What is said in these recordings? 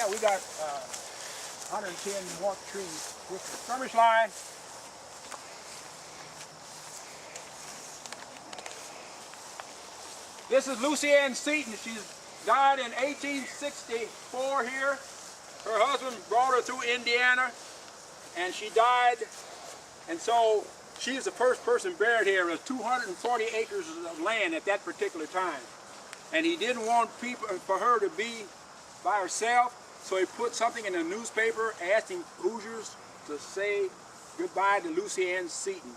Yeah, we got 110 more trees with the skirmish line. This is Lucy Ann Seton. She died in 1864 here. Her husband brought her through Indiana, and she died. And so she's the first person buried here. It was 240 acres of land at that particular time. And he didn't want people for her to be by herself, so he put something in the newspaper asking Hoosiers to say goodbye to Lucy Ann Seton.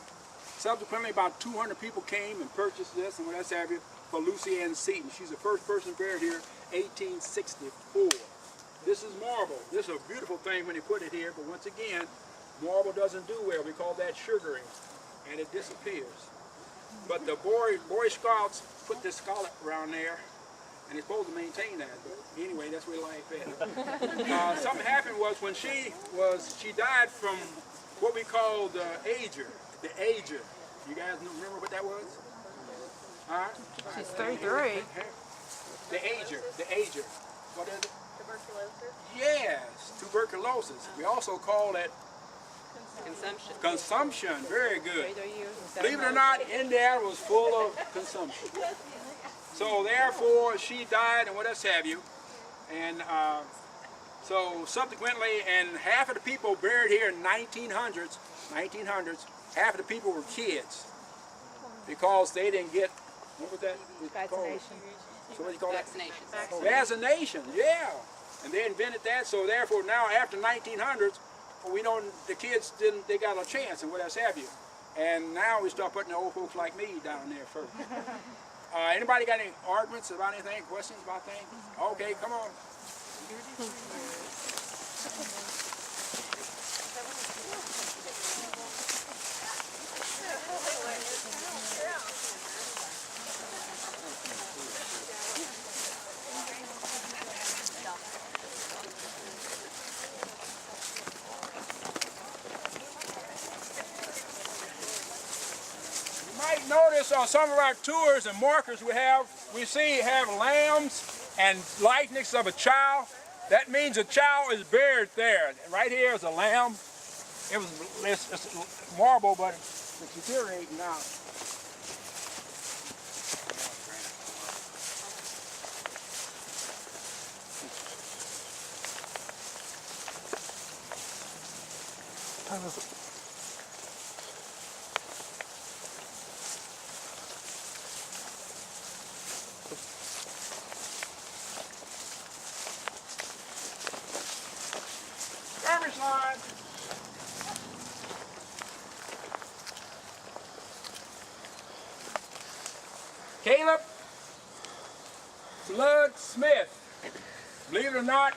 Subsequently, about 200 people came and purchased this and what else have you for Lucy Ann Seton. She's the first person buried here, 1864. This is marble. This is a beautiful thing when they put it here, but once again, marble doesn't do well. We call that sugaring, and it disappears. But the Boy Scouts put this scallop around there, and they're supposed to maintain that. But anyway, that's where life is. Something happened was when she died from what we call the ager. The ager. You guys remember what that was? Huh? She's 33. The ager. The ager. What is it? Tuberculosis? Yes, tuberculosis. We also call it Consumption. consumption. Very good. 33 years and Believe it or 7 not, months. Indiana was full of consumption. So therefore, she died and what else have you. And so subsequently, and half of the people buried here in 1900s, half of the people were kids because they didn't get, what was that? Vaccination. So what do you call that? Vaccinations. Vaccination, yeah. And they invented that, so therefore now after 1900s, we know the kids didn't, they got a chance and what else have you. And now we start putting the old folks like me down there first. Anybody got any arguments about anything, questions about things? Okay, come on. Notice on some of our tours and markers we have lambs and likeness of a child. That means a child is buried there. Right here is a lamb. It's marble, but it's deteriorating now. Skirmish line. Caleb Flood Smith, believe it or not,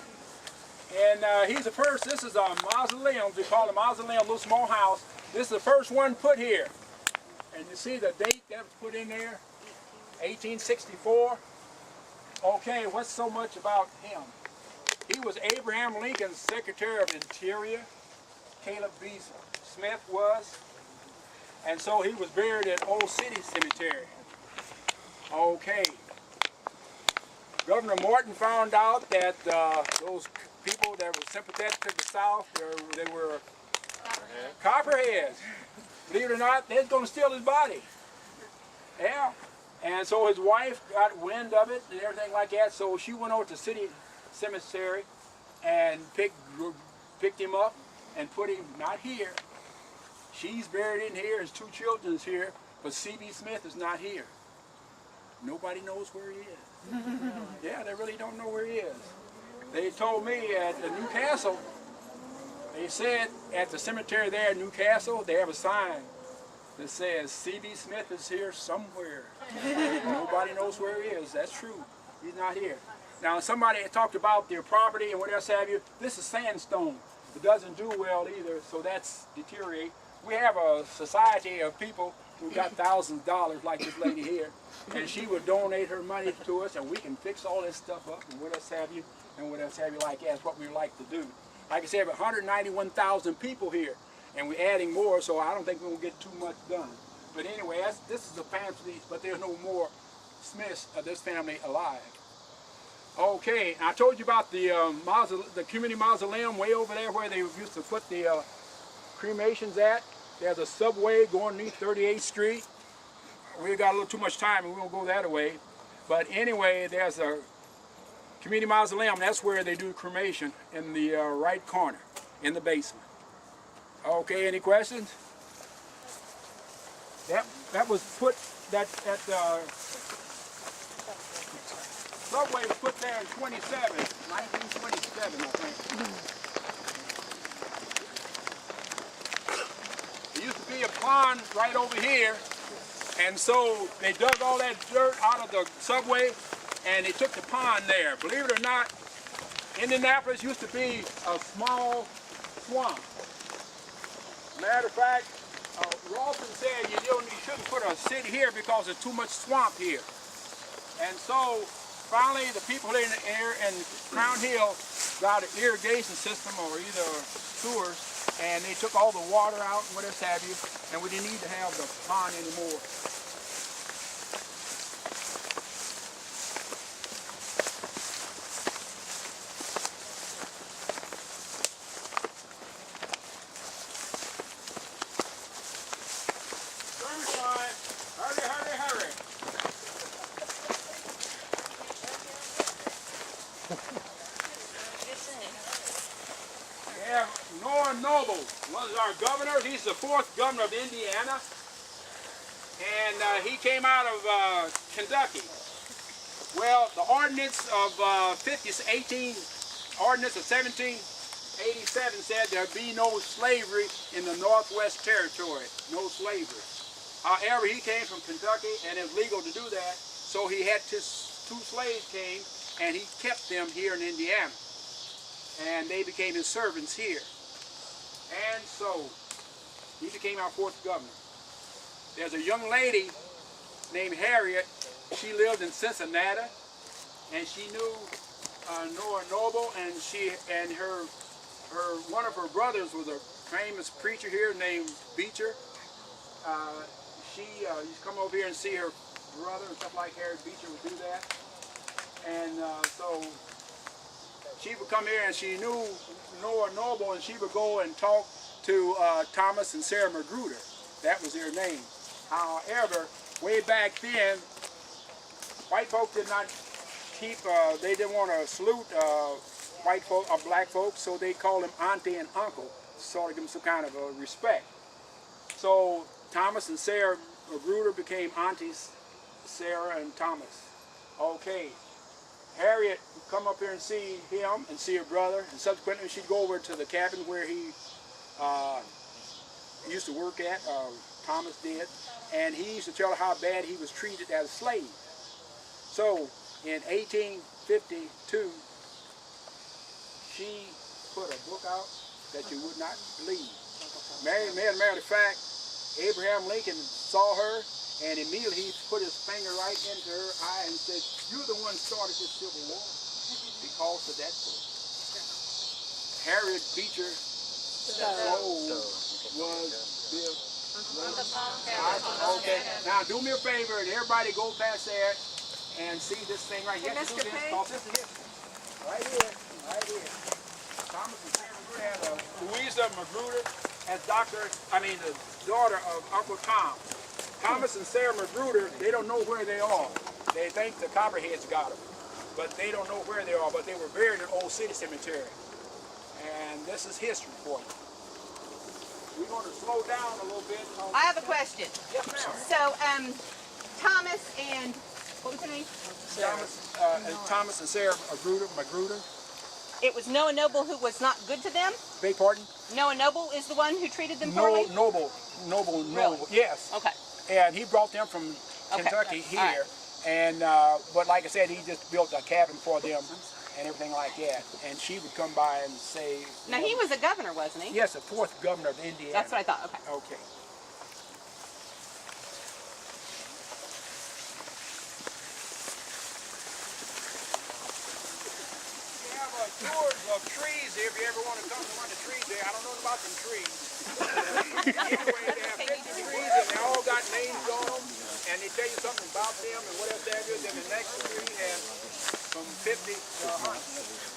and he's the first. This is a mausoleum. We call it a mausoleum, a little small house. This is the first one put here, and you see the date that was put in there, 1864. Okay, what's so much about him? He was Abraham Lincoln's Secretary of Interior. Caleb B. Smith was. And so he was buried at Old City Cemetery. Okay. Governor Morton found out that those people that were sympathetic to the South, they were copperheads. Believe it or not, they're going to steal his body. Yeah. And so his wife got wind of it and everything like that, so she went over to City Cemetery and picked him up and put him, not here. She's buried in here, his two children is here, but C.B. Smith is not here. Nobody knows where he is. Yeah, they really don't know where he is. They told me at the Newcastle, they said at the cemetery there at Newcastle, they have a sign that says C.B. Smith is here somewhere. Nobody knows where he is. That's true. He's not here. Now somebody talked about their property and what else have you. This is sandstone. It doesn't do well either, so that's deteriorate. We have a society of people who got thousands of dollars like this lady here, and she would donate her money to us and we can fix all this stuff up and what else have you and what else have you like. That's what we like to do. Like I said, we have 191,000 people here and we're adding more, so I don't think we're going to get too much done. But anyway, this is a family, but there's no more Smiths of this family alive. Okay, I told you about the the community mausoleum way over there where they used to put the cremations at. There's a subway going underneath 38th Street. We got a little too much time and we won't go that way. But anyway, there's a community mausoleum. That's where they do cremation in the right corner in the basement. Okay, any questions? That was put, that subway was put there in 1927, I think. There used to be a pond right over here, and so they dug all that dirt out of the subway and they took the pond there. Believe it or not, Indianapolis used to be a small swamp. Matter of fact, Ralston said you shouldn't put a city here because there's too much swamp here. And so finally the people in Crown Hill got an irrigation system or either sewers, and they took all the water out and whatever have you, and we didn't need to have the pond anymore. Noble was our governor. He's the 4th governor of Indiana, and he came out of Kentucky. Well, the ordinance of 1787 said there be no slavery in the Northwest Territory, no slavery. However, he came from Kentucky, and it's legal to do that, so he had 2 slaves came, and he kept them here in Indiana, and they became his servants here. And so, he became our 4th governor. There's a young lady named Harriet. She lived in Cincinnati, and she knew Noah Noble, and one of her brothers was a famous preacher here named Beecher. She used to come over here and see her brother and stuff like Harriet Beecher would do that. And so she would come here and she knew Noah Noble, and she would go and talk to Thomas and Sarah Magruder. That was their name. However, way back then, white folk did not keep, they didn't want to salute white folk or black folks, so they called them auntie and uncle, sort of give them some kind of a respect. So Thomas and Sarah Magruder became aunties, Sarah and Thomas. Okay. Harriet would come up here and see him and see her brother, and subsequently she'd go over to the cabin where he used to work at, Thomas did, and he used to tell her how bad he was treated as a slave. So in 1852, she put a book out that you would not believe. Matter of fact, Abraham Lincoln saw her, and immediately he put his finger right into her eye and said, "You're the one started this Civil War because of that book." Harriet Beecher Stowe was built. Okay, now do me a favor and everybody go past there and see this thing right here. Mr. Page? This is history. Right here, right here. Thomas and Sarah Magruder had Louisa Magruder as the daughter of Uncle Tom. Thomas and Sarah Magruder, they don't know where they are. They think the Copperheads got them, but they don't know where they are, but they were buried in Old City Cemetery. And this is history for you. We're going to slow down a little bit. I have a question. Yes, ma'am. So, Thomas and, what was the name? Thomas and Sarah Magruder. It was Noah Noble who was not good to them? Beg pardon? Noah Noble is the one who treated them poorly? Noble. Really? Yes. Okay. And he brought them from Kentucky here. Right. And, but like I said, he just built a cabin for them and everything like that. And she would come by and say... Now, he was a governor, wasn't he? Yes, the 4th governor of Indiana. That's what I thought, okay. Okay. We have tours of trees here if you ever want to come to one of the trees there. I don't know about some trees. Anyway, they have 50 trees and they all got names on them. And they tell you something about them and what else that is. And the next tree has from 50 to 100.